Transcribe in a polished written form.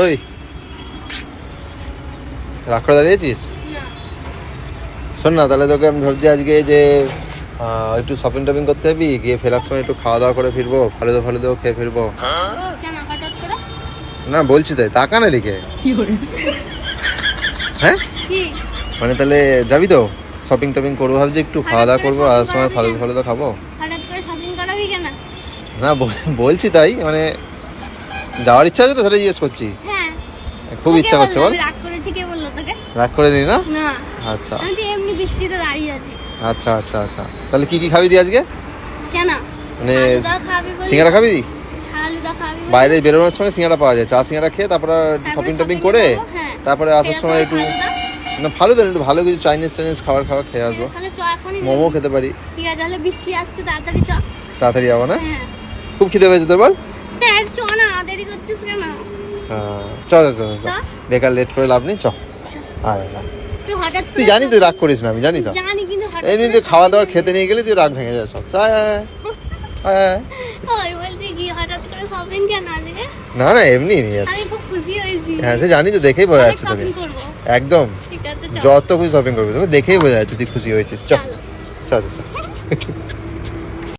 ওই রাগ করে দাঁড়িয়েছিস? শোন না, তাহলে তোকে আমি ভাবছি আজকে যে একটু শপিং টপিং করতে যাবি, গিয়ে ফেরার সময় একটু খাওয়া দাওয়া করে ফিরবো, ফালুদা ফালুদাও খেয়ে ফিরবো। না বলছি তাই, টাকা না দিকে। হ্যাঁ মানে তাহলে যাবি তো? শপিং টপিং করবো ভাবছি, একটু খাওয়া দাওয়া করবো, আসার সময় ফালুদা ফালুদা খাবো। না বলছি তাই, মানে যাওয়ার ইচ্ছা আছে তো, সেটা জিজ্ঞেস করছি। খুব ইচ্ছা করছে বল। রাগ করে নি না? আচ্ছা আচ্ছা আচ্ছা আচ্ছা, তাহলে কি কি খাবি দি আজকে? মানে সিঙ্গারা খাবি? বাইরে বেরোনোর সময় সিঙ্গারা পাওয়া যায়, চা সিঙ্গারা খেয়ে তারপরে শপিং টপিং করে তারপরে আসার সময় একটু না ফালুদা, একটু ভালো কিছু চাইনিজ খাবার খেয়ে আসবো। মোমো খেতে পারি। তাড়াতাড়ি যাবো না? খুব খিদে পেয়েছে তোর বল? চল চল চল, বেকার লেট করে লাভ নেই, চ। তুই জানি তুই রাগ করিস না, আমি জানি তো। এমনি তুই খাওয়া দাওয়া খেতে নিয়ে গেলে তুই রাগ ভেঙে যায় সব। না না এমনি নিয়ে যাচ্ছি। হ্যাঁ সে জানি তো, দেখেই বোঝা যাচ্ছে তোকে। একদম যত খুশি শপিং করবি, তোকে দেখেই বোঝা যাচ্ছে তুই খুশি হয়েছিস। চল চল চল।